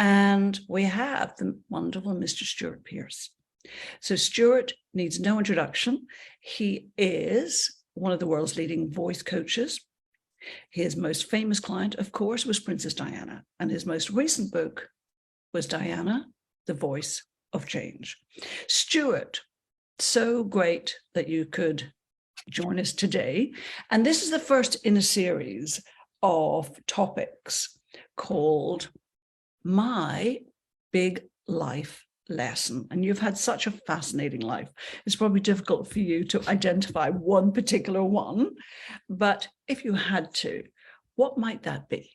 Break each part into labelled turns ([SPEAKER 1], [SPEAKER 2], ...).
[SPEAKER 1] And we have the wonderful Mr. Stewart Pearce. So Stewart needs no introduction. He is one of the world's leading voice coaches. His most famous client, of course, was Princess Diana, and his most recent book was Diana, the Voice of Change. Stewart, so great that you could join us today. And this is the first in a series of topics called My Big Life Lesson. And you've had such a fascinating life. It's probably difficult for you to identify one particular one, but if you had to, what might that be?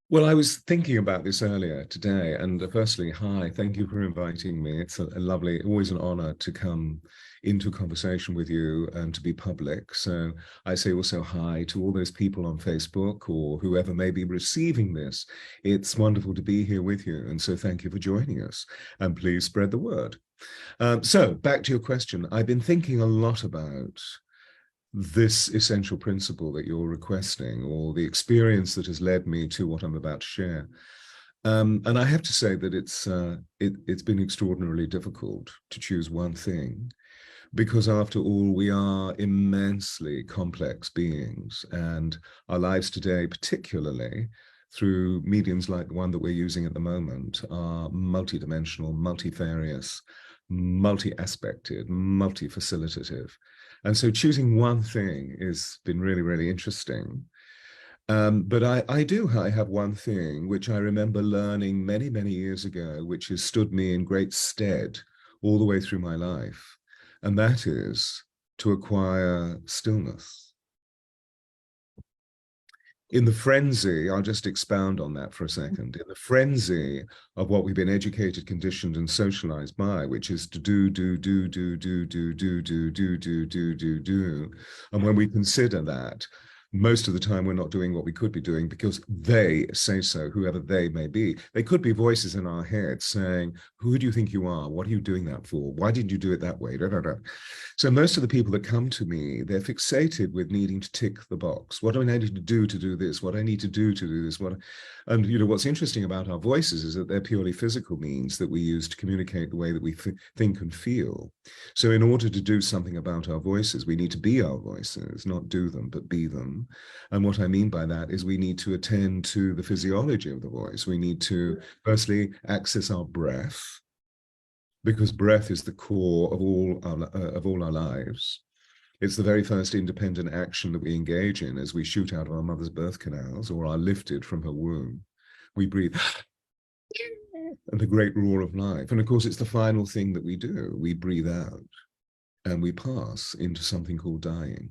[SPEAKER 2] Well, I was thinking about this earlier today, and firstly, hi, thank you for inviting me. It's a lovely, always an honor to come into a conversation with you and to be public. So I say also hi to all those people on Facebook or whoever may be receiving this. It's wonderful to be here with you. And so thank you for joining us, and please spread the word. So back to your question. I've been thinking a lot about this essential principle that you're requesting, or the experience that has led me to what I'm about to share. And I have to say that it's been extraordinarily difficult to choose one thing, because after all, we are immensely complex beings, and our lives today, particularly through mediums like the one that we're using at the moment, are multidimensional, multifarious, multi-aspected, multi-facilitative. And so choosing one thing has been really, really interesting. But I have one thing which I remember learning many, many years ago, which has stood me in great stead all the way through my life. And that is to acquire stillness. In the frenzy, I'll just expound on that for a second, in the frenzy of what we've been educated, conditioned, and socialized by, which is to do. And when we consider that, most of the time we're not doing what we could be doing because they say so, whoever they may be. They could be voices in our head saying, who do you think you are? What are you doing that for? Why didn't you do it that way? Da, da, da. So most of the people that come to me, they're fixated with needing to tick the box. What do I need to do this? What I need to do this? And you know, what's interesting about our voices is that they're purely physical means that we use to communicate the way that we think and feel. So in order to do something about our voices, we need to be our voices, not do them, but be them. And what I mean by that is we need to attend to the physiology of the voice. We need to firstly access our breath, because breath is the core of all our lives. It's the very first independent action that we engage in as we shoot out of our mother's birth canals or are lifted from her womb. We breathe and the great roar of life. And of course, it's the final thing that we do. We breathe out and we pass into something called dying.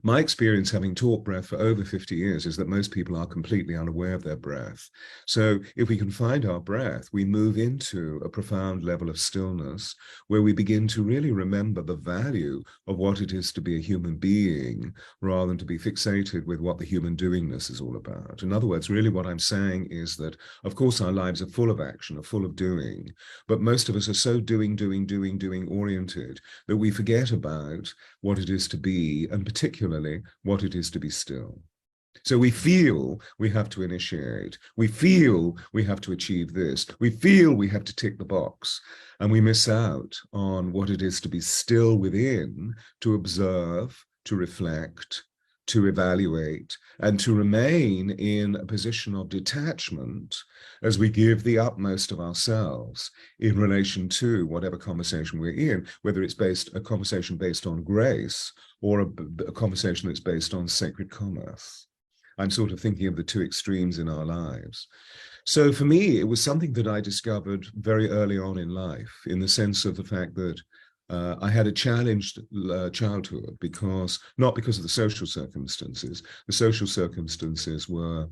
[SPEAKER 2] My experience, having taught breath for over 50 years, is that most people are completely unaware of their breath. So if we can find our breath, we move into a profound level of stillness where we begin to really remember the value of what it is to be a human being, rather than to be fixated with what the human doingness is all about. In other words, really what I'm saying is that, of course, our lives are full of action, are full of doing, but most of us are so doing oriented that we forget about what it is to be, and particularly what it is to be still. So we feel we have to initiate, we feel we have to achieve this, we feel we have to tick the box, and we miss out on what it is to be still within, to observe, to reflect, to evaluate, and to remain in a position of detachment as we give the utmost of ourselves in relation to whatever conversation we're in, whether it's a conversation based on grace or a conversation that's based on sacred commerce. I'm sort of thinking of the two extremes in our lives. So for me, it was something that I discovered very early on in life, in the sense of the fact that I had a challenged childhood, not because of the social circumstances. The social circumstances were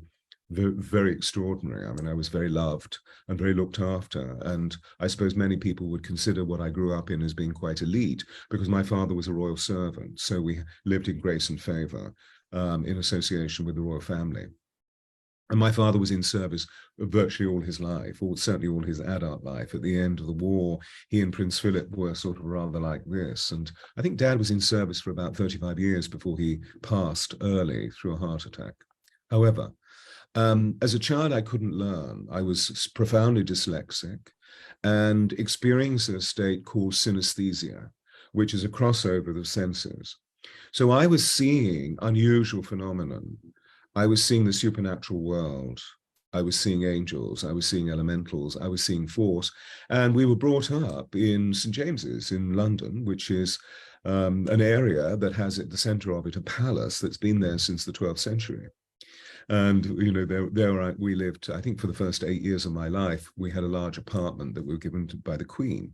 [SPEAKER 2] very, very extraordinary. I mean, I was very loved and very looked after. And I suppose many people would consider what I grew up in as being quite elite, because my father was a royal servant. So we lived in grace and favor in association with the royal family. And my father was in service virtually all his life, or certainly all his adult life. At the end of the war, he and Prince Philip were sort of rather like this. And I think Dad was in service for about 35 years before he passed early through a heart attack. However, As a child, I couldn't learn. I was profoundly dyslexic and experienced a state called synesthesia, which is a crossover of the senses. So I was seeing unusual phenomenon. I was seeing the supernatural world. I was seeing angels. I was seeing elementals. I was seeing force. And we were brought up in St. James's in London, which is an area that has at the center of it a palace that's been there since the 12th century. And, you know, we lived, I think for the first 8 years of my life, we had a large apartment that we were given by the Queen.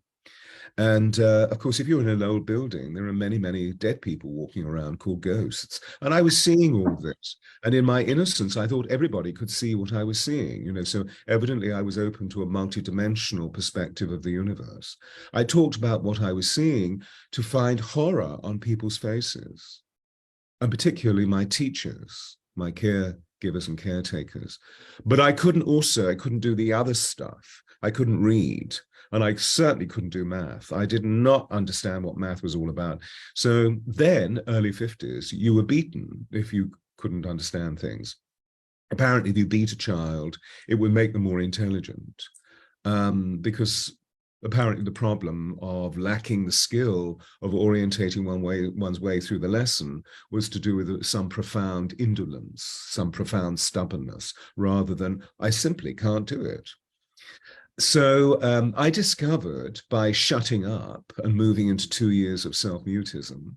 [SPEAKER 2] And of course, if you're in an old building, there are many, many dead people walking around called ghosts. And I was seeing all this. And in my innocence, I thought everybody could see what I was seeing, you know, so evidently I was open to a multidimensional perspective of the universe. I talked about what I was seeing to find horror on people's faces, and particularly my teachers, my caregivers and caretakers. But I couldn't do the other stuff. I couldn't read. And I certainly couldn't do math. I did not understand what math was all about. So then, early 50s, you were beaten if you couldn't understand things. Apparently, if you beat a child, it would make them more intelligent, because apparently the problem of lacking the skill of orientating one's way through the lesson was to do with some profound indolence, some profound stubbornness, rather than I simply can't do it. So I discovered by shutting up and moving into 2 years of self-mutism,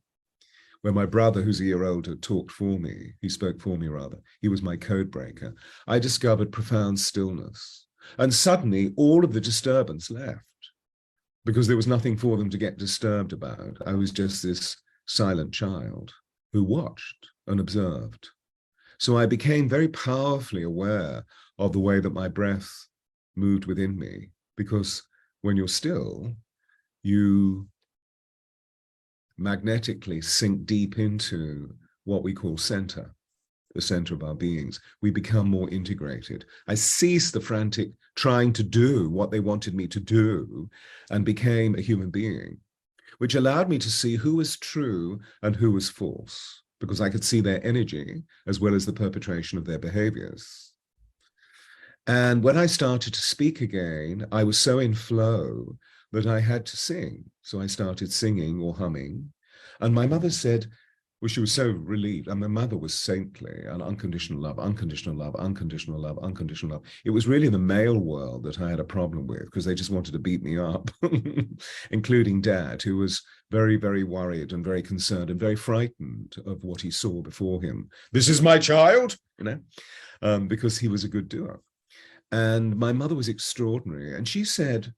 [SPEAKER 2] where my brother, who's a year older, talked for me, he spoke for me rather, he was my code breaker, I discovered profound stillness. And suddenly all of the disturbance left because there was nothing for them to get disturbed about. I was just this silent child who watched and observed. So I became very powerfully aware of the way that my breath moved within me, because when you're still, you magnetically sink deep into what we call center, the center of our beings. We become more integrated. I ceased the frantic trying to do what they wanted me to do and became a human being, which allowed me to see who was true and who was false, because I could see their energy as well as the perpetration of their behaviors. And when I started to speak again, I was so in flow that I had to sing. So I started singing or humming. And my mother said, well, she was so relieved. And my mother was saintly and unconditional love, unconditional love, unconditional love, unconditional love. It was really the male world that I had a problem with because they just wanted to beat me up, including Dad, who was very, very worried and very concerned and very frightened of what he saw before him. This is my child, you know, because he was a good doer. And my mother was extraordinary. And she said,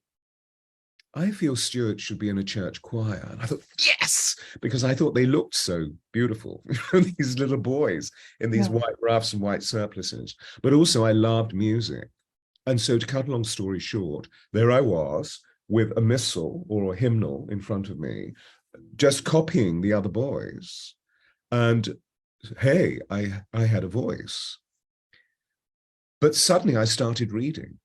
[SPEAKER 2] I feel Stewart should be in a church choir. And I thought, yes, because I thought they looked so beautiful, these little boys in these white ruffs and white surplices. But also I loved music. And so to cut a long story short, there I was with a missal or a hymnal in front of me, just copying the other boys. And hey, I had a voice. But suddenly I started reading,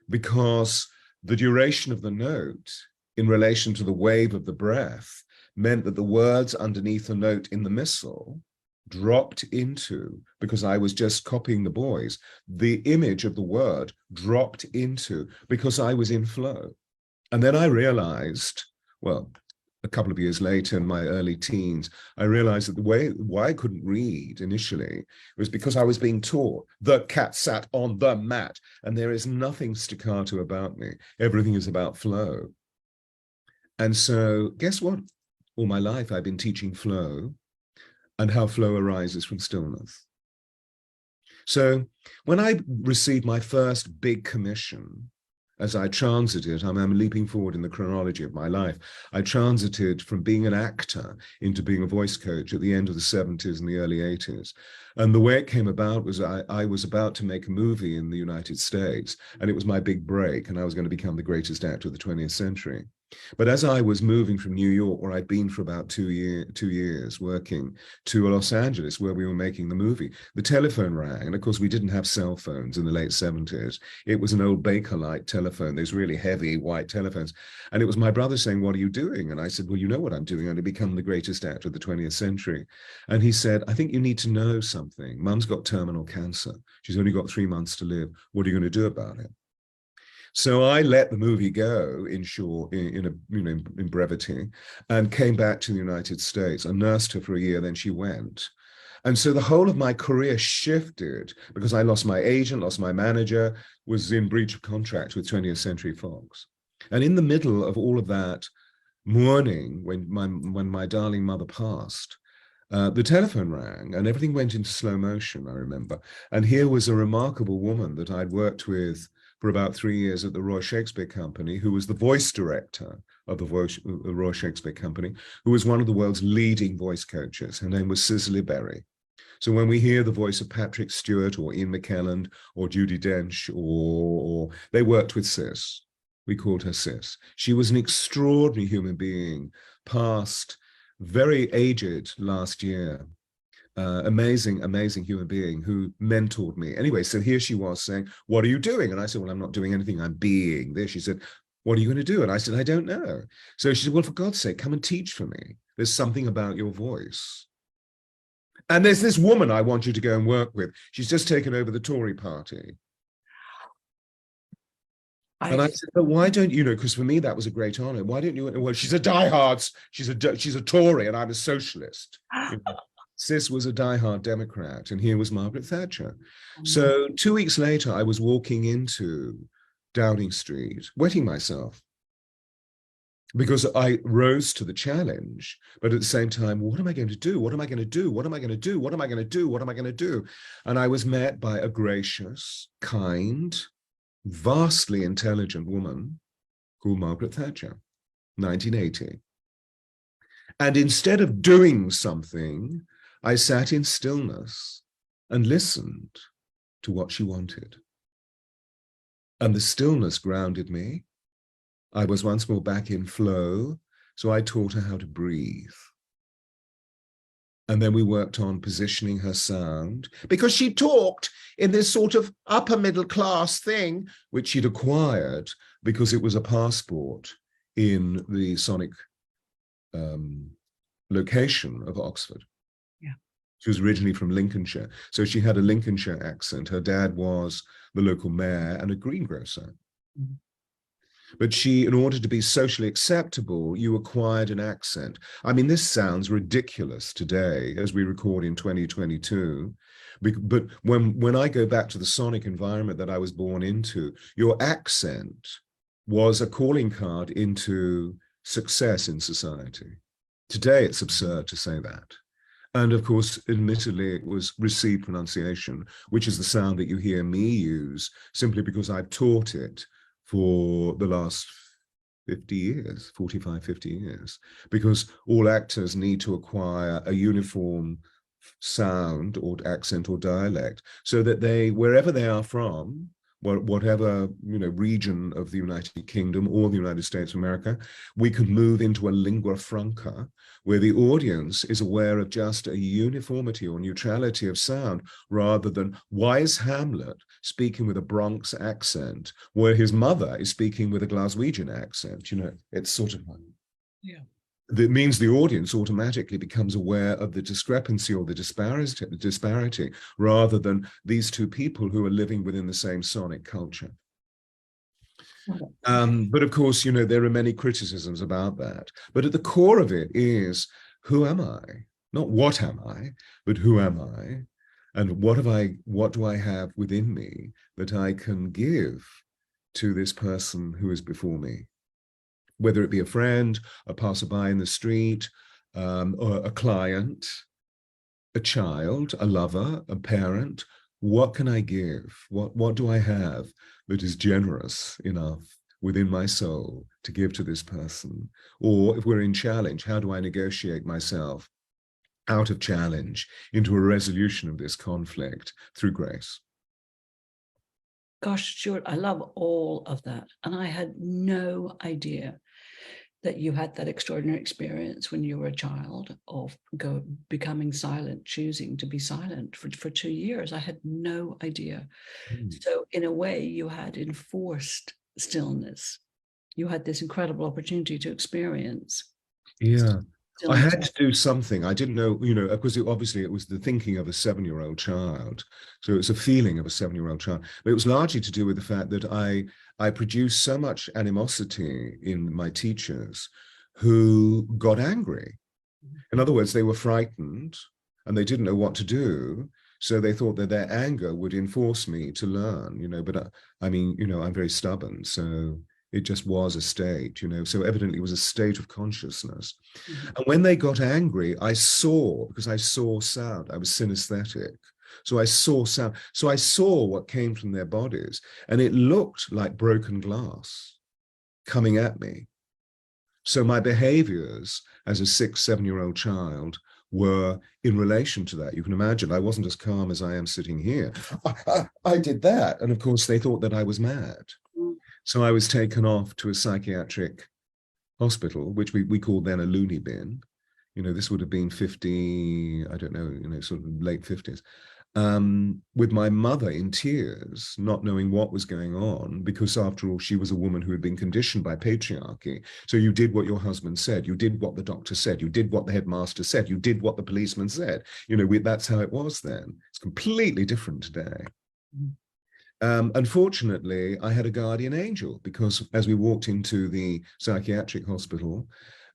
[SPEAKER 2] because the duration of the note in relation to the wave of the breath meant that the words underneath the note in the missal dropped into, because I was just copying the boys, the image of the word dropped into because I was in flow. And then I realized, well, a couple of years later in my early teens, I realized that the way why I couldn't read initially was because I was being taught the cat sat on the mat, and there is nothing staccato about me. Everything is about flow. And so guess what? All my life I've been teaching flow and how flow arises from stillness. So when I received my first big commission, as I transited, I'm leaping forward in the chronology of my life, I transited from being an actor into being a voice coach at the end of the 70s and the early 80s. And the way it came about was I was about to make a movie in the United States, and it was my big break, and I was going to become the greatest actor of the 20th century. But as I was moving from New York, where I'd been for about 2 years working, to Los Angeles, where we were making the movie, the telephone rang. And of course, we didn't have cell phones in the late 70s. It was an old Bakelite telephone, those really heavy white telephones. And it was my brother saying, "What are you doing?" And I said, "Well, you know what I'm doing. I'm going to become the greatest actor of the 20th century." And he said, "I think you need to know something. Mum's got terminal cancer. She's only got 3 months to live. What are you going to do about it?" So I let the movie go in short, in brevity, and came back to the United States. I nursed her for a year, then she went. And so the whole of my career shifted because I lost my agent, lost my manager, was in breach of contract with 20th Century Fox. And in the middle of all of that mourning, when my darling mother passed, the telephone rang and everything went into slow motion, I remember. And here was a remarkable woman that I'd worked with for about 3 years at the Royal Shakespeare Company, who was the voice director of the Royal Shakespeare Company, who was one of the world's leading voice coaches. Her name was Cicely Berry. So when we hear the voice of Patrick Stewart or Ian McKelland or Judi Dench, or they worked with Cis, we called her Cis. She was an extraordinary human being, passed very aged last year. Amazing, amazing human being who mentored me. Anyway, so here she was saying, "What are you doing?" And I said, "Well, I'm not doing anything. I'm being this." She said, "What are you going to do?" And I said, "I don't know." So she said, "Well, for God's sake, come and teach for me. There's something about your voice. And there's this woman I want you to go and work with. She's just taken over the Tory party." And I said, "But why don't you know?" Because for me, that was a great honor. "Why don't you?" "Well, she's a diehard. She's a Tory, and I'm a socialist." You know, Cis was a diehard Democrat, and here was Margaret Thatcher. So 2 weeks later, I was walking into Downing Street, wetting myself because I rose to the challenge. But at the same time, what am I going to do? What am I going to do? What am I going to do? What am I going to do? What am I going to do? And I was met by a gracious, kind, vastly intelligent woman called Margaret Thatcher, 1980. And instead of doing something, I sat in stillness and listened to what she wanted. And the stillness grounded me. I was once more back in flow, so I taught her how to breathe. And then we worked on positioning her sound because she talked in this sort of upper middle class thing, which she'd acquired because it was a passport in the sonic location of Oxford.
[SPEAKER 1] Yeah.
[SPEAKER 2] She was originally from Lincolnshire, so she had a Lincolnshire accent. Her dad was the local mayor and a greengrocer. Mm-hmm. But she, in order to be socially acceptable, you acquired an accent. I mean, this sounds ridiculous today as we record in 2022. But when I go back to the sonic environment that I was born into, your accent was a calling card into success in society. Today, it's absurd to say that. And of course, admittedly, it was received pronunciation, which is the sound that you hear me use simply because I've taught it for the last 50 years, 45, 50 years, because all actors need to acquire a uniform sound or accent or dialect so that they, wherever they are from, whatever region of the United Kingdom or the United States of America, we can move into a lingua franca where the audience is aware of just a uniformity or neutrality of sound rather than why is Hamlet speaking with a Bronx accent where his mother is speaking with a Glaswegian accent. It's sort of that means the audience automatically becomes aware of the discrepancy or the disparity rather than these two people who are living within the same sonic culture. But of course, there are many criticisms about that. But at the core of it is, who am I? Not what am I, but who am I? And what do I have within me that I can give to this person who is before me? Whether it be a friend, a passerby in the street, or a client, a child, a lover, a parent, what can I give? What do I have that is generous enough within my soul to give to this person? Or if we're in challenge, how do I negotiate myself out of challenge into a resolution of this conflict through grace?
[SPEAKER 1] Gosh, Stuart, I love all of that. And I had no idea that you had that extraordinary experience when you were a child of becoming silent, choosing to be silent for 2 years. I had no idea. So in a way, you had enforced stillness. You had this incredible opportunity to experience
[SPEAKER 2] Yeah. I
[SPEAKER 1] stillness.
[SPEAKER 2] had to do something. I didn't know, you know, because obviously it was the thinking of a 7-year-old child. So it was a feeling of a 7-year-old child. But it was largely to do with the fact that I produced so much animosity in my teachers who got angry. In other words, they were frightened and they didn't know what to do. So they thought that their anger would enforce me to learn, you know, but I mean, you know, I'm very stubborn. So it just was a state, you know, so evidently it was a state of consciousness.
[SPEAKER 1] Mhm.
[SPEAKER 2] And when they got angry, I saw, because I saw sound, I was synesthetic. So I saw sound. So I saw what came from their bodies, and it looked like broken glass coming at me. So my behaviors as a 6, 7-year-old child were in relation to that. You can imagine I wasn't as calm as I am sitting here. I did that. And of course, they thought that I was mad. So I was taken off to a psychiatric hospital, which we called then a loony bin. You know, this would have been 50, I don't know, you know, sort of late 50s, with my mother in tears, not knowing what was going on, because after all, she was a woman who had been conditioned by patriarchy. So you did what your husband said, you did what the doctor said, you did what the headmaster said, you did what the policeman said. You know, that's how it was then. It's completely different today. Unfortunately, I had a guardian angel, because as we walked into the psychiatric hospital,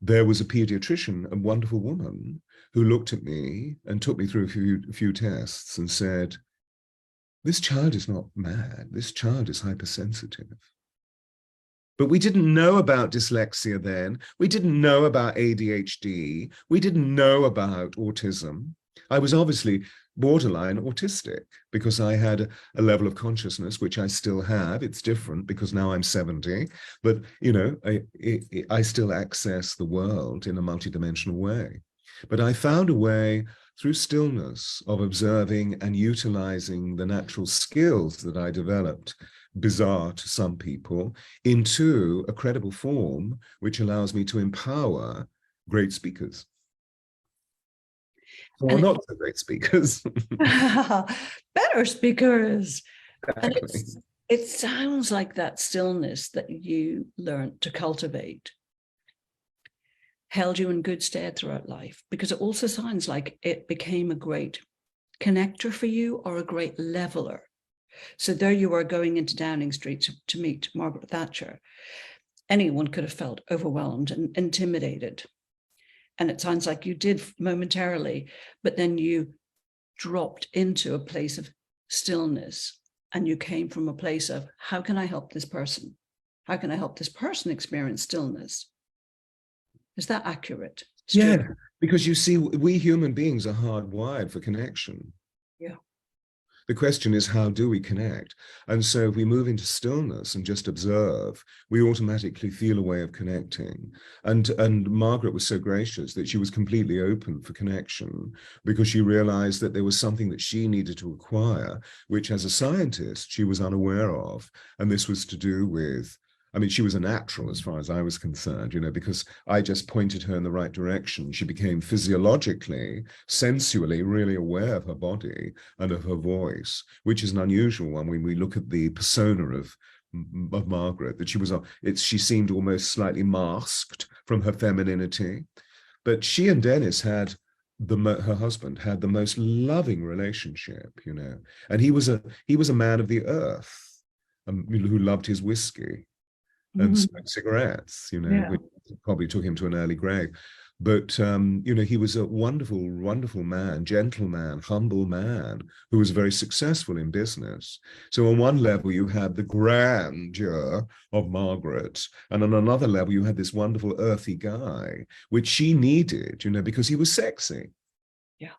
[SPEAKER 2] there was a pediatrician, a wonderful woman, who looked at me and took me through a few tests and said, this child is not mad, this child is hypersensitive. But we didn't know about dyslexia then. We didn't know about ADHD. We didn't know about autism. I was obviously borderline autistic because I had a level of consciousness, which I still have. It's different because now I'm 70, but you know, I still access the world in a multidimensional way. But I found a way through stillness of observing and utilizing the natural skills that I developed, bizarre to some people, into a credible form, which allows me to empower great speakers. Or not so great speakers.
[SPEAKER 1] Better speakers. And
[SPEAKER 2] Exactly.
[SPEAKER 1] it sounds like that stillness that you learned to cultivate held you in good stead throughout life, because it also sounds like it became a great connector for you or a great leveler. So there you were going into Downing Street to meet Margaret Thatcher. Anyone could have felt overwhelmed and intimidated. And it sounds like you did momentarily, but then you dropped into a place of stillness, and you came from a place of, how can I help this person? How can I help this person experience stillness? Is that accurate, Stewart?
[SPEAKER 2] Yeah, because you see, we human beings are hardwired for connection.
[SPEAKER 1] Yeah.
[SPEAKER 2] The question is, how do we connect? And so if we move into stillness and just observe, we automatically feel a way of connecting. And Margaret was so gracious that she was completely open for connection, because she realized that there was something that she needed to acquire, which as a scientist, she was unaware of. And this was to do with, I mean, she was a natural as far as I was concerned, you know, because I just pointed her in the right direction. She became physiologically, sensually, really aware of her body and of her voice, which is an unusual one when we look at the persona of Margaret, that she seemed almost slightly masked from her femininity. But she and Dennis had her husband had the most loving relationship, you know, and he was a man of the earth, who loved his whiskey and smoked cigarettes, you know,
[SPEAKER 1] Yeah.
[SPEAKER 2] which probably took him to an early grave. But, you know, he was a wonderful, wonderful man, gentleman, humble man who was very successful in business. So on one level, you had the grandeur of Margaret, and on another level, you had this wonderful earthy guy, which she needed, you know, because he was sexy.
[SPEAKER 1] Yeah.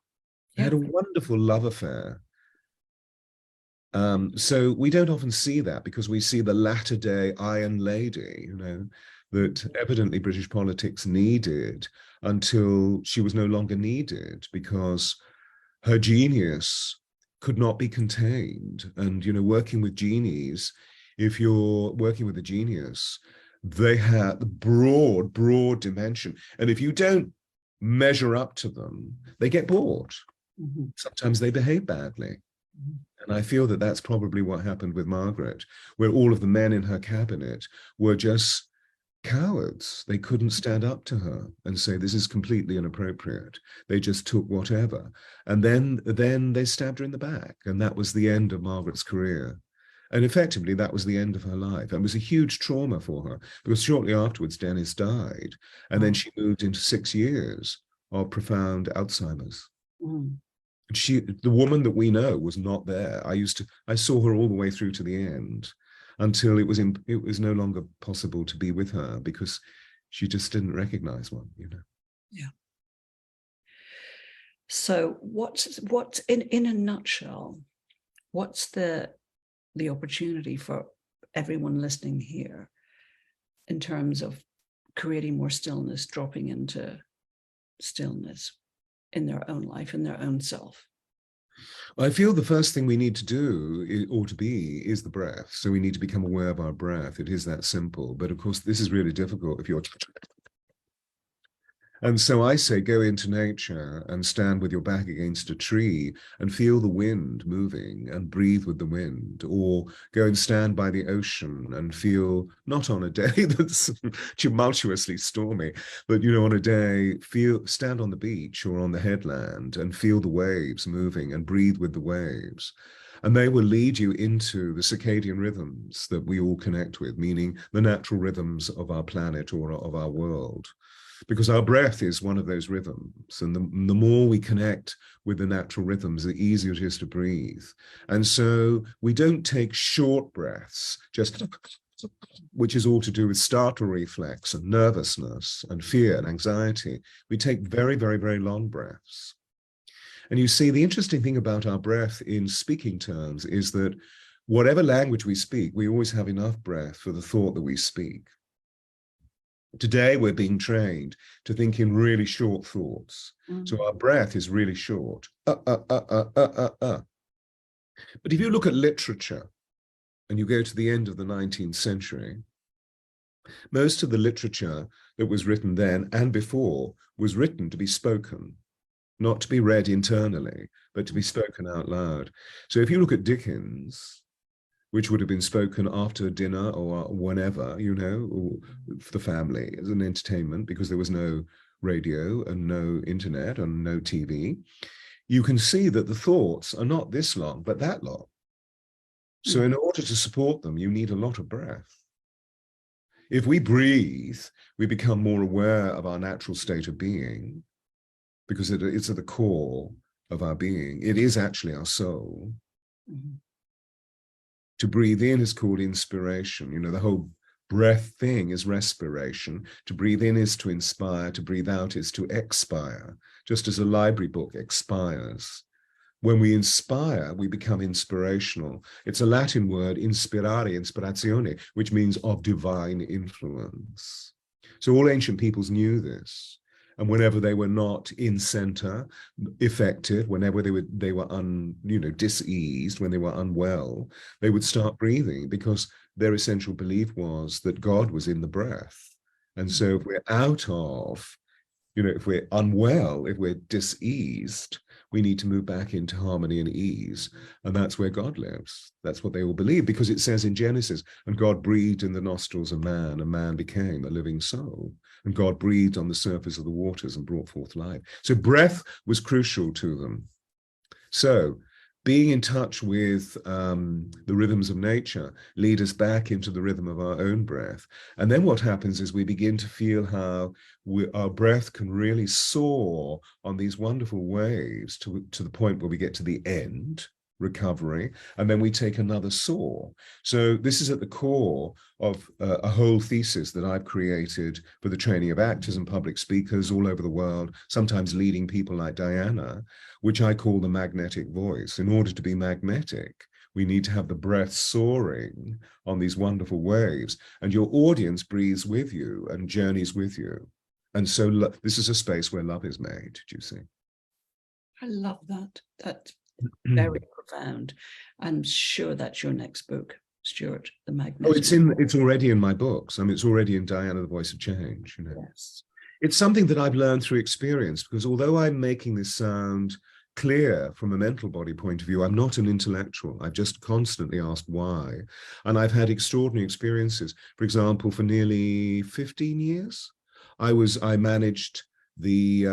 [SPEAKER 2] They had a wonderful love affair. So we don't often see that, because we see the latter day Iron Lady, you know, that evidently British politics needed until she was no longer needed, because her genius could not be contained. And, you know, working with genies, if you're working with a genius, they had the broad dimension. And if you don't measure up to them, they get bored.
[SPEAKER 1] Mhm.
[SPEAKER 2] Sometimes they behave badly.
[SPEAKER 1] Mhm.
[SPEAKER 2] And I feel that that's probably what happened with Margaret, where all of the men in her cabinet were just cowards. They couldn't stand up to her and say, this is completely inappropriate. They just took whatever. And then they stabbed her in the back. And that was the end of Margaret's career. And effectively, that was the end of her life. And it was a huge trauma for her because shortly afterwards, Dennis died. And then she moved into 6 years of profound Alzheimer's.
[SPEAKER 1] Mm.
[SPEAKER 2] The woman that we know was not there. I saw her all the way through to the end until it was no longer possible to be with her because she just didn't recognize one, you know.
[SPEAKER 1] Yeah. So what's in a nutshell, what's the opportunity for everyone listening here in terms of creating more stillness, dropping into stillness in their own life, in their own self?
[SPEAKER 2] I feel the first thing we need to do, or to be, is the breath. So we need to become aware of our breath. It is that simple. But of course, this is really difficult if you're... And so I say, go into nature and stand with your back against a tree and feel the wind moving and breathe with the wind, or go and stand by the ocean and feel, not on a day that's tumultuously stormy, but, you know, on a day, stand on the beach or on the headland and feel the waves moving and breathe with the waves. And they will lead you into the circadian rhythms that we all connect with, meaning the natural rhythms of our planet or of our world. Because our breath is one of those rhythms. And the more we connect with the natural rhythms, the easier it is to breathe. And so we don't take short breaths, just which is all to do with startle reflex and nervousness and fear and anxiety. We take very, very, very long breaths. And you see, the interesting thing about our breath in speaking terms is that whatever language we speak, we always have enough breath for the thought that we speak. Today, we're being trained to think in really short thoughts. So our breath is really short. But if you look at literature and you go to the end of the 19th century, most of the literature that was written then and before was written to be spoken, not to be read internally, but to be spoken out loud. So if you look at Dickens, which would have been spoken after dinner or whenever, you know, or for the family as an entertainment, because there was no radio and no internet and no TV, you can see that the thoughts are not this long, but that long. So in order to support them, you need a lot of breath. If we breathe, we become more aware of our natural state of being, because it's at the core of our being. It is actually our soul. Mm-hmm. To breathe in is called inspiration. You know, the whole breath thing is respiration. To breathe in is to inspire. To breathe out is to expire, just as a library book expires. When we inspire, we become inspirational. It's a Latin word, inspirare, inspirazione, which means of divine influence. So all ancient peoples knew this. And whenever they were not in center, effective, whenever they were diseased, when they were unwell, they would start breathing, because their essential belief was that God was in the breath. And so if we're out of, if we're unwell, if we're diseased, we need to move back into harmony and ease. And that's where God lives. That's what they all believe, because it says in Genesis, and God breathed in the nostrils of man, and man became a living soul. And God breathed on the surface of the waters and brought forth life. So breath was crucial to them. So being in touch with the rhythms of nature lead us back into the rhythm of our own breath. And then what happens is we begin to feel how our breath can really soar on these wonderful waves to the point where we get to the end, recovery, and then we take another soar. So this is at the core of a whole thesis that I've created for the training of actors and public speakers all over the world, sometimes leading people like Diana, which I call the magnetic voice. In order to be magnetic, we need to have the breath soaring on these wonderful waves, and your audience breathes with you and journeys with you. And so this is a space where love is made, do you see?
[SPEAKER 1] I love that. That's very profound. I'm sure that's your next book. Stewart, the
[SPEAKER 2] Oh,
[SPEAKER 1] magnetic.
[SPEAKER 2] it's already in my books. I mean, it's already in Diana, the Voice of Change, you know.
[SPEAKER 1] Yes.
[SPEAKER 2] It's something that I've learned through experience, because although I'm making this sound clear from a mental body point of view, I'm not an intellectual. I've just constantly asked why. And I've had extraordinary experiences. For example, for nearly 15 years, I managed the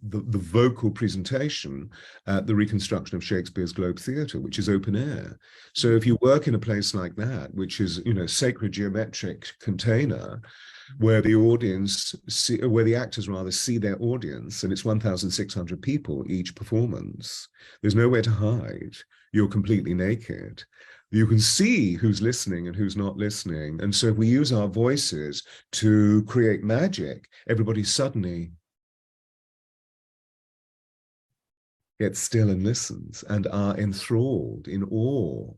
[SPEAKER 2] vocal presentation at the reconstruction of Shakespeare's Globe Theatre, which is open air. So if you work in a place like that, which is, you know, sacred geometric container, where where the actors rather see their audience, and it's 1,600 people each performance. There's nowhere to hide. You're completely naked. You can see who's listening and who's not listening. And so if we use our voices to create magic, everybody suddenly gets still and listens and are enthralled, in awe.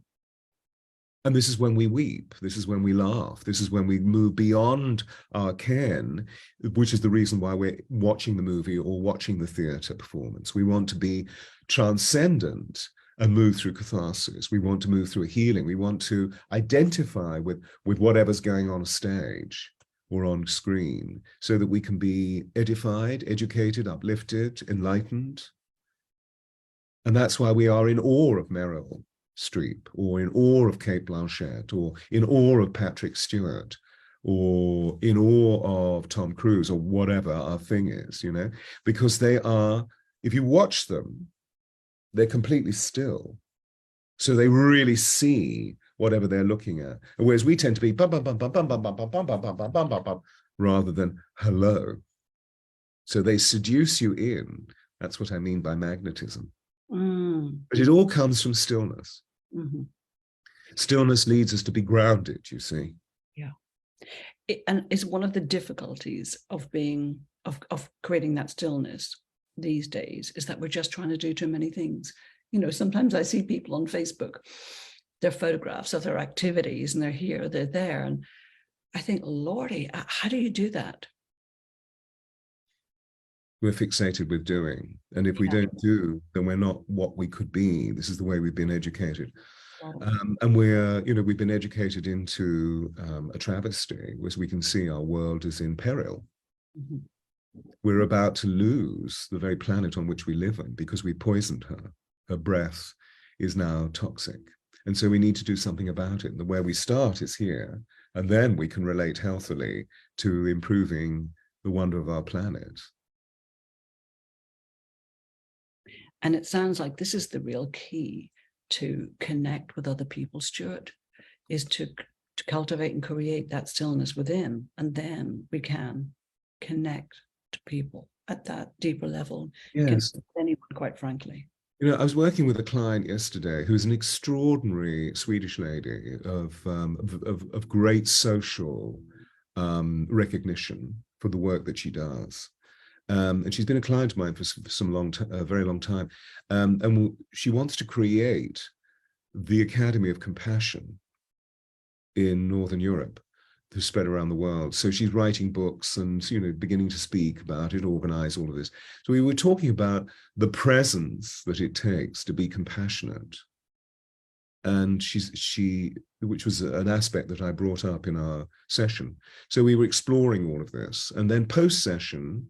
[SPEAKER 2] And this is when we weep. This is when we laugh. This is when we move beyond our ken, which is the reason why we're watching the movie or watching the theatre performance. We want to be transcendent and move through catharsis. We want to move through a healing. We want to identify with whatever's going on stage or on screen, so that we can be edified, educated, uplifted, enlightened. And that's why we are in awe of Meryl Streep, or in awe of Kate Blanchett, or in awe of Patrick Stewart, or in awe of Tom Cruise, or whatever our thing is, you know, because they are, if you watch them, they're completely still. So they really see whatever they're looking at. Whereas we tend to be bum, bum, bum, bum, bum, bum, bum, bum, bum, bum, bum, bum, bum, bum, rather than hello. So they seduce you in. That's what I mean by magnetism. But it all comes from stillness.
[SPEAKER 1] Mm-hmm.
[SPEAKER 2] Stillness leads us to be grounded, you see.
[SPEAKER 1] Yeah. And it's one of the difficulties of being, of creating that stillness these days, is that we're just trying to do too many things. You know, sometimes I see people on Facebook, their photographs of their activities, and they're here, they're there. And I think, Lordy, how do you do that?
[SPEAKER 2] We're fixated with doing. And if we don't do, then we're not what we could be. This is the way we've been educated. And we've been educated into a travesty, as we can see our world is in peril.
[SPEAKER 1] Mm-hmm.
[SPEAKER 2] We're about to lose the very planet on which we live in because we poisoned her. Her breath is now toxic. And so we need to do something about it. And where we start is here. And then we can relate healthily to improving the wonder of our planet.
[SPEAKER 1] And it sounds like this is the real key to connect with other people, Stewart, is to cultivate and create that stillness within. And then we can connect to people at that deeper level.
[SPEAKER 2] Yes.
[SPEAKER 1] Anyone, quite frankly.
[SPEAKER 2] You know, I was working with a client yesterday who's an extraordinary Swedish lady of great social recognition for the work that she does. And she's been a client of mine for a very long time. And she wants to create the Academy of Compassion in Northern Europe to spread around the world. So she's writing books and, you know, beginning to speak about it, organize all of this. So we were talking about the presence that it takes to be compassionate. And which was an aspect that I brought up in our session. So we were exploring all of this. And then post-session,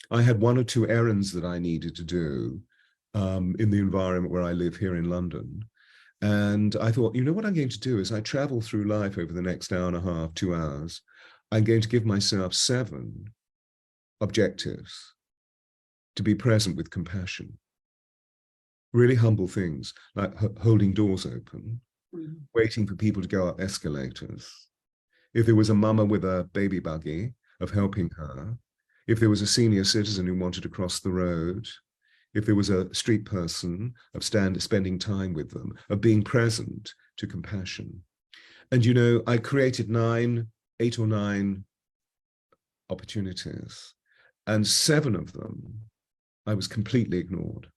[SPEAKER 2] I had one or two errands that I needed to do in the environment where I live here in London. And I thought, you know what I'm going to do is I travel through life over the next hour and a half, 2 hours. I'm going to give myself 7 objectives to be present with compassion. Really humble things like holding doors open, waiting for people to go up escalators. If there was a mama with a baby buggy, of helping her. If there was a senior citizen who wanted to cross the road, if there was a street person, of spending time with them, of being present to compassion. And, you know, I created 8 or 9 opportunities, and 7 of them, I was completely ignored.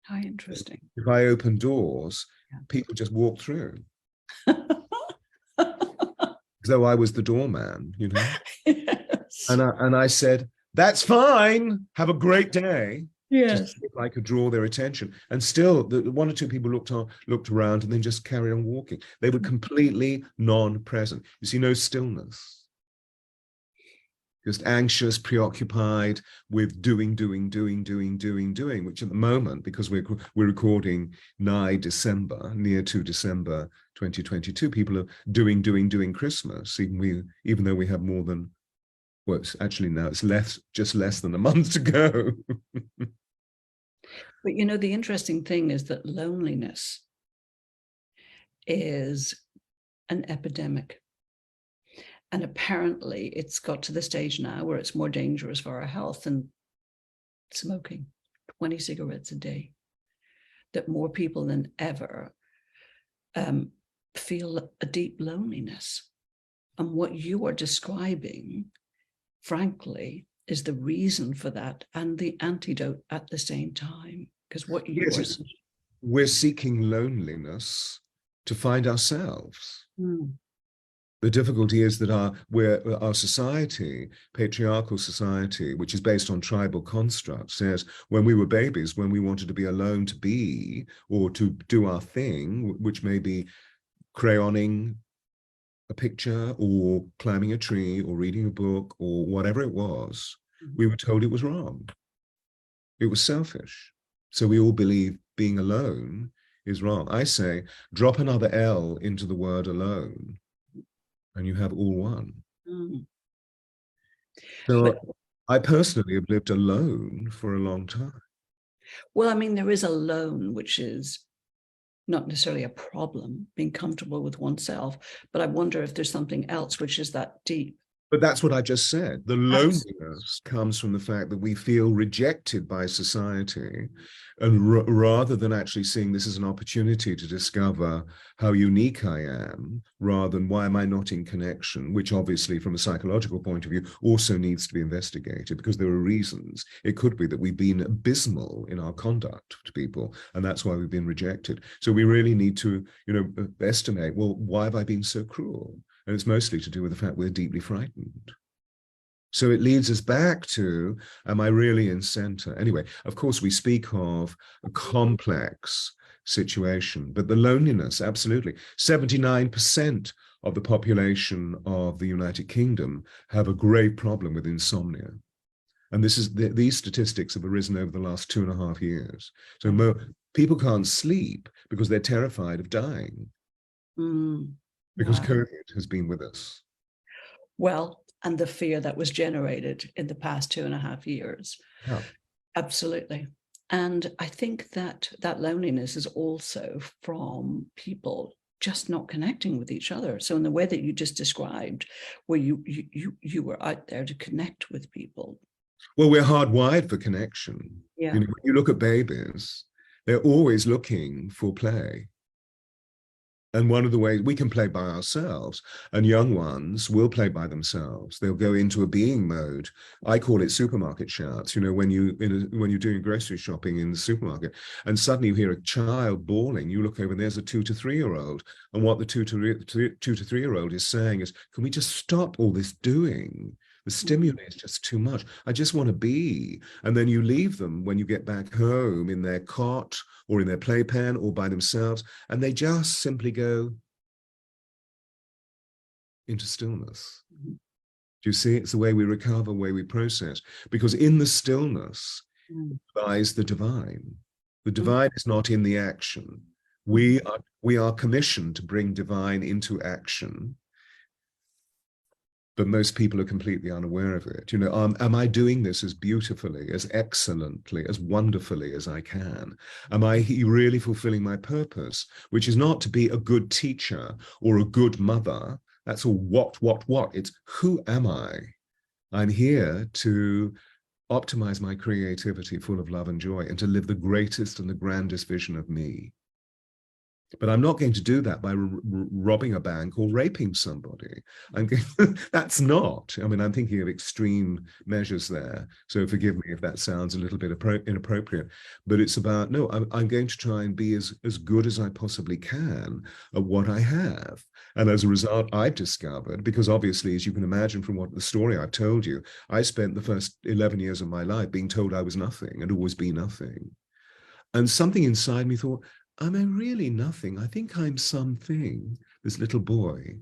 [SPEAKER 1] How interesting.
[SPEAKER 2] If I opened doors, people just walked through. As though I was the doorman, you know? Yes. And I said, that's fine. Have a great day. to see
[SPEAKER 1] Yes.
[SPEAKER 2] if I could draw their attention. And still, the one or two people looked around and then just carried on walking. They were completely non-present. You see, no stillness. Just anxious, preoccupied with doing, which at the moment, because we're recording near to December 2022, people are doing Christmas, even though we have more than, well, it's actually now it's just less than a month to go.
[SPEAKER 1] But you know, the interesting thing is that loneliness is an epidemic. And apparently it's got to the stage now where it's more dangerous for our health than smoking 20 cigarettes a day, that more people than ever feel a deep loneliness. And what you are describing, frankly, is the reason for that and the antidote at the same time. Because what you are saying,
[SPEAKER 2] we're seeking loneliness to find ourselves.
[SPEAKER 1] Mm.
[SPEAKER 2] The difficulty is that our society, patriarchal society, which is based on tribal constructs, says when we were babies, when we wanted to be alone to be or to do our thing, which may be crayoning a picture or climbing a tree or reading a book or whatever it was, we were told it was wrong. It was selfish. So we all believe being alone is wrong. I say, drop another L into the word alone, and you have all one.
[SPEAKER 1] Mm.
[SPEAKER 2] So
[SPEAKER 1] But,
[SPEAKER 2] I personally have lived alone for a long time.
[SPEAKER 1] well, I mean, there is a lone, which is not necessarily a problem, being comfortable with oneself, but I wonder if there's something else which is that deep.
[SPEAKER 2] But that's what I just said. The
[SPEAKER 1] Absolutely.
[SPEAKER 2] loneliness comes from the fact that we feel rejected by society, and rather than actually seeing this as an opportunity to discover how unique I am, rather than why am I not in connection, which obviously from a psychological point of view also needs to be investigated because there are reasons. It could be that we've been abysmal in our conduct to people, and that's why we've been rejected. So we really need to, estimate, well, why have I been so cruel? And it's mostly to do with the fact we're deeply frightened. So it leads us back to, am I really in center? Anyway, of course, we speak of a complex situation, but the loneliness, absolutely. 79% of the population of the United Kingdom have a great problem with insomnia. And these statistics have arisen over the last 2.5 years. So people can't sleep because they're terrified of dying.
[SPEAKER 1] Mm.
[SPEAKER 2] Because
[SPEAKER 1] Wow.
[SPEAKER 2] COVID has been with us.
[SPEAKER 1] Well, and the fear that was generated in the past 2.5 years.
[SPEAKER 2] Yeah.
[SPEAKER 1] Absolutely. And I think that loneliness is also from people just not connecting with each other. So in the way that you just described, where you were out there to connect with people.
[SPEAKER 2] Well, we're hardwired for connection.
[SPEAKER 1] Yeah.
[SPEAKER 2] When you look at babies, they're always looking for play. And one of the ways we can play by ourselves, and young ones will play by themselves. They'll go into a being mode. I call it supermarket shouts. When you're doing grocery shopping in the supermarket, and suddenly you hear a child bawling, you look over and there's a 2 to 3-year-old, and what the 2 to 3-year-old is saying is, "Can we just stop all this doing? The stimuli is just too much. I just want to be." And then you leave them when you get back home in their cot or in their playpen or by themselves, and they just simply go into stillness. Do you see? It's the way we recover, the way we process. Because in the stillness lies the divine. The divine is not in the action. We are commissioned to bring divine into action. But most people are completely unaware of it. Am I doing this as beautifully, as excellently, as wonderfully as I can? Am I really fulfilling my purpose, which is not to be a good teacher or a good mother? That's all what. It's who am I? I'm here to optimize my creativity full of love and joy and to live the greatest and the grandest vision of me. But I'm not going to do that by robbing a bank or raping somebody. That's not. I mean, I'm thinking of extreme measures there. So forgive me if that sounds a little bit inappropriate. But it's about, no, I'm going to try and be as good as I possibly can at what I have. And as a result, I've discovered, because obviously, as you can imagine from what the story I've told you, I spent the first 11 years of my life being told I was nothing and always be nothing. And something inside me thought, am I really nothing? I think I'm something, this little boy.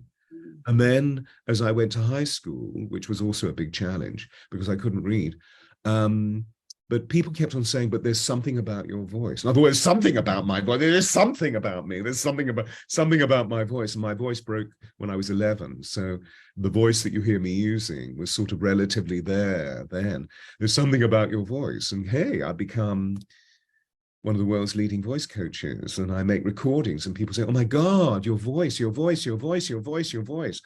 [SPEAKER 2] And then as I went to high school, which was also a big challenge because I couldn't read, but people kept on saying, but there's something about your voice. In other words, something about my voice. There's something about me. There's something about my voice. And my voice broke when I was 11. So the voice that you hear me using was sort of relatively there then. There's something about your voice. And hey, I've become one of the world's leading voice coaches, and I make recordings and people say, oh my God, your voice, your voice, your voice, your voice, your voice,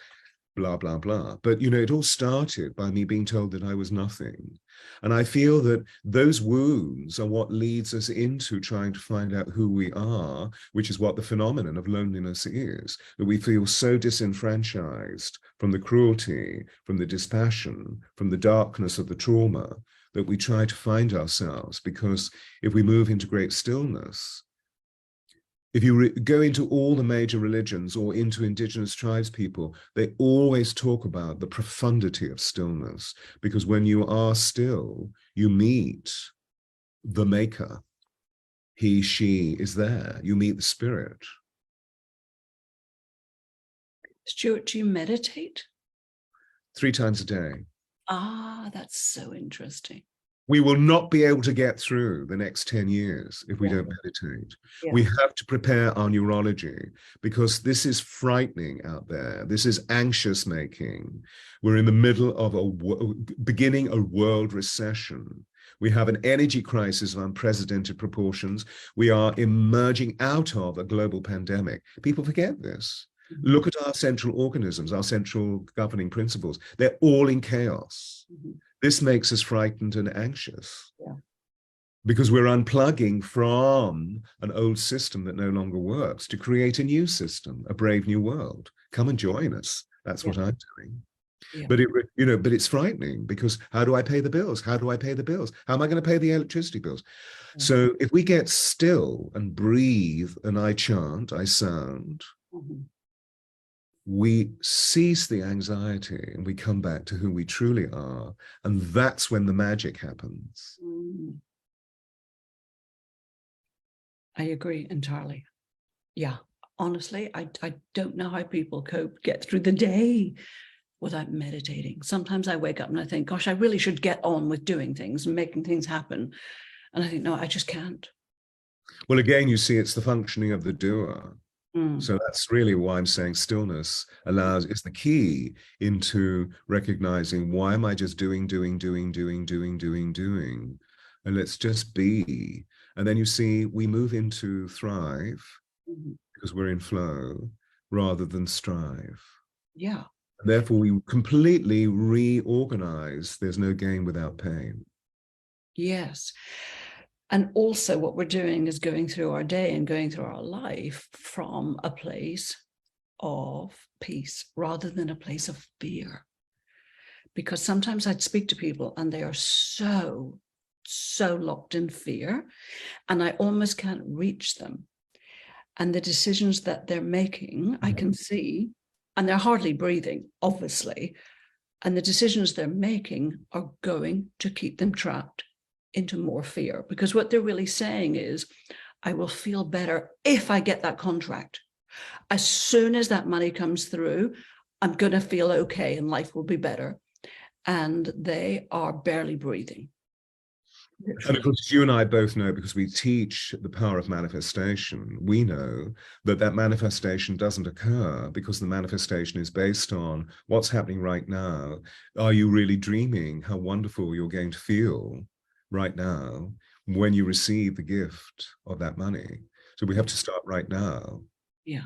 [SPEAKER 2] blah, blah, blah. But, you know, it all started by me being told that I was nothing. And I feel that those wounds are what leads us into trying to find out who we are, which is what the phenomenon of loneliness is, that we feel so disenfranchised from the cruelty, from the dispassion, from the darkness of the trauma, that we try to find ourselves. Because if we move into great stillness, if you go into all the major religions or into indigenous tribes people, they always talk about the profundity of stillness, because when you are still, you meet the maker. He, she is there. You meet the spirit.
[SPEAKER 1] Stewart, do you meditate?
[SPEAKER 2] 3 times a day.
[SPEAKER 1] Ah, that's so interesting.
[SPEAKER 2] We will not be able to get through the next 10 years if we don't meditate.
[SPEAKER 1] Yeah.
[SPEAKER 2] We have to prepare our neurology, because this is frightening out there. This is anxious making. We're in the middle of beginning a world recession. We have an energy crisis of unprecedented proportions. We are emerging out of a global pandemic. People forget this. Look at our central organisms, our central governing principles. They're all in chaos. This makes us frightened and anxious, because we're unplugging from an old system that no longer works to create a new system, a brave new world. Come and join us. That's what I'm doing. But but it's frightening, because how do I pay the bills? How do I pay the bills? How am I going to pay the electricity bills? So if we get still and breathe, and I chant, I sound, we cease the anxiety and we come back to who we truly are. And that's when the magic happens.
[SPEAKER 1] I agree entirely. Yeah. Honestly, I don't know how people get through the day without meditating. Sometimes I wake up and I think, gosh, I really should get on with doing things and making things happen. And I think, no, I just can't.
[SPEAKER 2] Well, again, you see, it's the functioning of the doer. So that's really why I'm saying stillness is the key into recognizing, why am I just doing? And let's just be. And then you see, we move into thrive because we're in flow rather than strive.
[SPEAKER 1] Yeah.
[SPEAKER 2] And therefore, we completely reorganize. There's no gain without pain.
[SPEAKER 1] Yes. And also what we're doing is going through our day and going through our life from a place of peace rather than a place of fear. Because sometimes I'd speak to people and they are so locked in fear, and I almost can't reach them. And the decisions that they're making, I can see, and they're hardly breathing, obviously. And the decisions they're making are going to keep them trapped into more fear, because what they're really saying is, I will feel better if I get that contract. As soon as that money comes through, I'm going to feel okay and life will be better. And they are barely breathing.
[SPEAKER 2] And of course, you and I both know, because we teach the power of manifestation, we know that that manifestation doesn't occur because the manifestation is based on what's happening right now. Are you really dreaming how wonderful you're going to feel right now when you receive the gift of that money? So we have to start right now.
[SPEAKER 1] Yeah.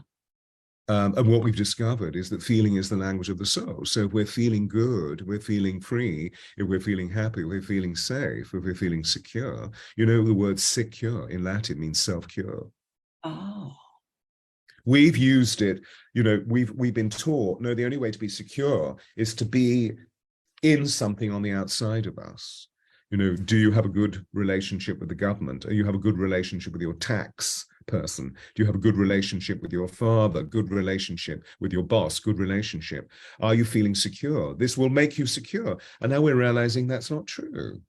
[SPEAKER 2] And what we've discovered is that feeling is the language of the soul. So if we're feeling good, we're feeling free, if we're feeling happy, we're feeling safe, if we're feeling secure. You know, the word secure in Latin means self-cure.
[SPEAKER 1] Oh.
[SPEAKER 2] We've used it, we've been taught, no, the only way to be secure is to be in something on the outside of us. Do you have a good relationship with the government? Do you have a good relationship with your tax person? Do you have a good relationship with your father? Good relationship with your boss? Good relationship? Are you feeling secure? This will make you secure. And now we're realizing that's not true.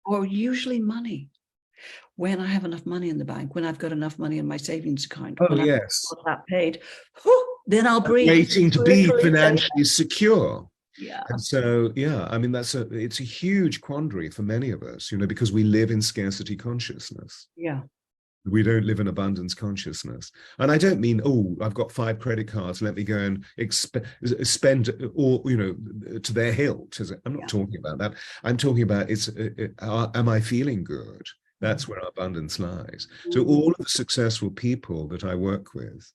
[SPEAKER 1] Or usually money. When I have enough money in the bank, when I've got enough money in my savings account,
[SPEAKER 2] Oh,
[SPEAKER 1] when
[SPEAKER 2] yes.
[SPEAKER 1] I've got that paid, then I'll breathe.
[SPEAKER 2] Waiting to be
[SPEAKER 1] Literally
[SPEAKER 2] financially secure.
[SPEAKER 1] Yeah.
[SPEAKER 2] And so, yeah, I mean, it's a huge quandary for many of us, because we live in scarcity consciousness.
[SPEAKER 1] Yeah.
[SPEAKER 2] We don't live in abundance consciousness. And I don't mean, oh, I've got 5 credit cards, let me go and spend all, to their hilt. I'm not talking about that. I'm talking about am I feeling good? That's where abundance lies. So all of the successful people that I work with,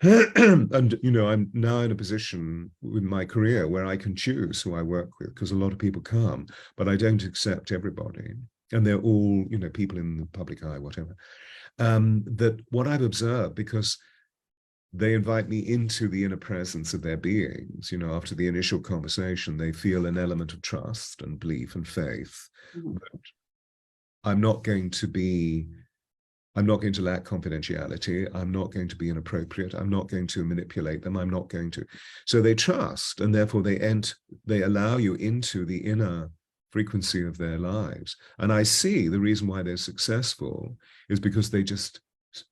[SPEAKER 2] and I'm now in a position with my career where I can choose who I work with, because a lot of people come, but I don't accept everybody, and they're all people in the public eye, whatever. That what I've observed, because they invite me into the inner presence of their beings, after the initial conversation, they feel an element of trust and belief and faith that I'm not going to lack confidentiality. I'm not going to be inappropriate. I'm not going to manipulate them. I'm not going to. So they trust, and therefore they allow you into the inner frequency of their lives. And I see the reason why they're successful is because they just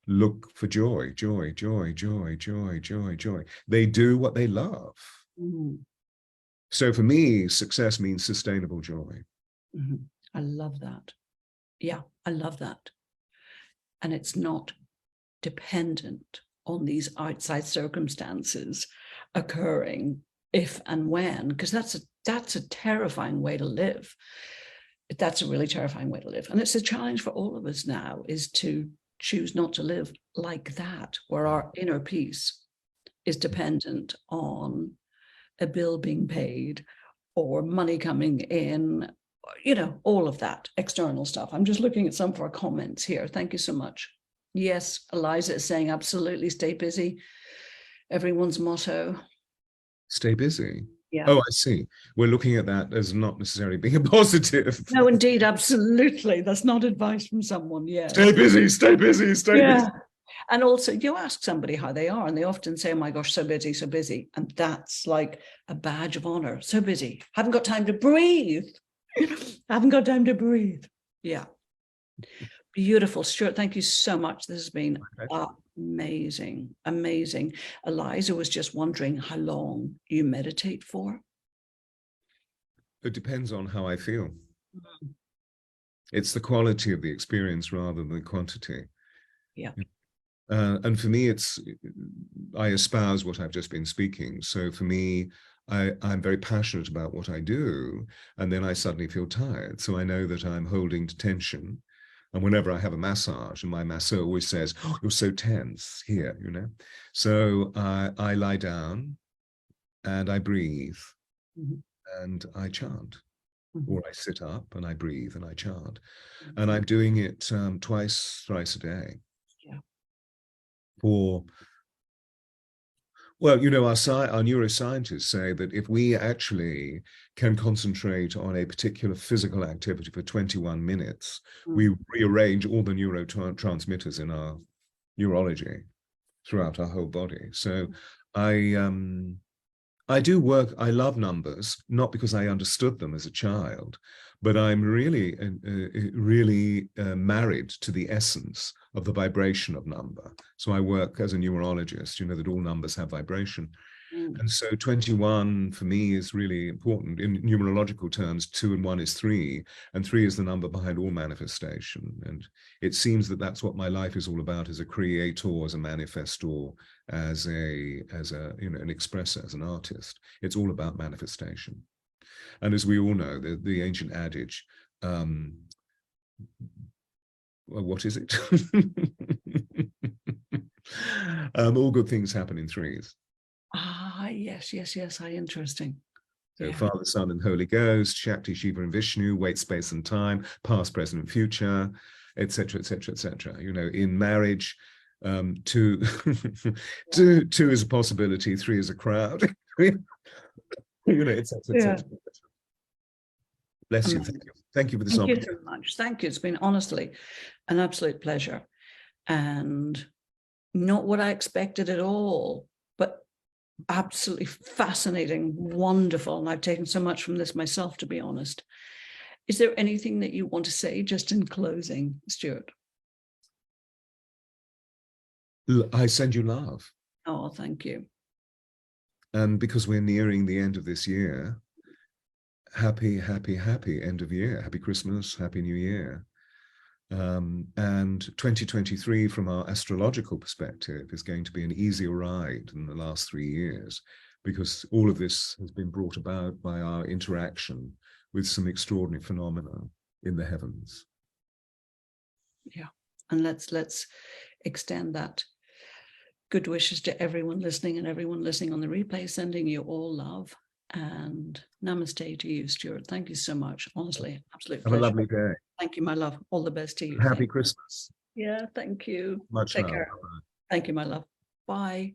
[SPEAKER 2] look for joy, joy, joy, joy, joy, joy, joy. They do what they love. So for me, success means sustainable joy.
[SPEAKER 1] I love that. Yeah, I love that. And it's not dependent on these outside circumstances occurring if and when, because that's a terrifying way to live. That's a really terrifying way to live. And it's a challenge for all of us now, is to choose not to live like that, where our inner peace is dependent on a bill being paid or money coming in, all of that external stuff. I'm just looking at some of our comments here. Thank you so much. Yes, Eliza is saying absolutely stay busy. Everyone's motto.
[SPEAKER 2] Stay busy.
[SPEAKER 1] Yeah.
[SPEAKER 2] Oh, I see. We're looking at that as not necessarily being a positive.
[SPEAKER 1] No, indeed, absolutely. That's not advice from someone. Yeah.
[SPEAKER 2] Stay busy, stay busy, stay busy.
[SPEAKER 1] And also, you ask somebody how they are, and they often say, oh my gosh, so busy, so busy. And that's like a badge of honor. So busy. Haven't got time to breathe. Haven't got time to breathe. Yeah. Beautiful. Stewart, thank you so much. This has been amazing. Amazing. Eliza was just wondering how long you meditate for.
[SPEAKER 2] It depends on how I feel. It's the quality of the experience rather than the quantity.
[SPEAKER 1] Yeah.
[SPEAKER 2] And for me, I espouse what I've just been speaking. So for me, I'm very passionate about what I do, and then I suddenly feel tired. So I know that I'm holding tension. And whenever I have a massage, and my masseur always says, oh, you're so tense here, So I lie down and I breathe and I chant. Or I sit up and I breathe and I chant. And I'm doing it thrice a day.
[SPEAKER 1] Yeah.
[SPEAKER 2] Well, our neuroscientists say that if we actually can concentrate on a particular physical activity for 21 minutes, we rearrange all the neurotransmitters in our neurology throughout our whole body. So I do work, I love numbers, not because I understood them as a child, but I'm really, really married to the essence of the vibration of number. So I work as a numerologist, that all numbers have vibration. And so 21 for me is really important. In numerological terms, 2 and 1 is 3, and 3 is the number behind all manifestation. And it seems that that's what my life is all about, as a creator, as a manifestor, as an expressor, as an artist. It's all about manifestation. And as we all know, the ancient adage, what is it? All good things happen in threes.
[SPEAKER 1] Yes. How interesting.
[SPEAKER 2] So Father, Son, and Holy Ghost, Shakti, Shiva, and Vishnu, weight, space, and time, past, present, and future, etc., etc., etc. In marriage, Two, two is a possibility, three is a crowd. It's
[SPEAKER 1] Yeah.
[SPEAKER 2] Bless you. Thank you for this
[SPEAKER 1] Thank you
[SPEAKER 2] opportunity.
[SPEAKER 1] so much. Thank you. It's been honestly an absolute pleasure, and not what I expected at all, but absolutely fascinating, wonderful. And I've taken so much from this myself, to be honest. Is there anything that you want to say just in closing, Stewart?
[SPEAKER 2] I send you love.
[SPEAKER 1] Oh, thank you.
[SPEAKER 2] And because we're nearing the end of this year, happy, happy, happy end of year. Happy Christmas, happy New Year. And 2023, from our astrological perspective, is going to be an easier ride than the last 3 years, because all of this has been brought about by our interaction with some extraordinary phenomena in the heavens.
[SPEAKER 1] Yeah, and let's extend that good wishes to everyone listening, and everyone listening on the replay, sending you all love, and namaste to you, Stewart. Thank you so much. Honestly, absolute pleasure.
[SPEAKER 2] Have a lovely day.
[SPEAKER 1] Thank you, my love. All the best to you.
[SPEAKER 2] Happy Christmas.
[SPEAKER 1] Yeah, thank you.
[SPEAKER 2] Much
[SPEAKER 1] Take
[SPEAKER 2] love.
[SPEAKER 1] care.
[SPEAKER 2] Bye-bye.
[SPEAKER 1] Thank you, my love. Bye.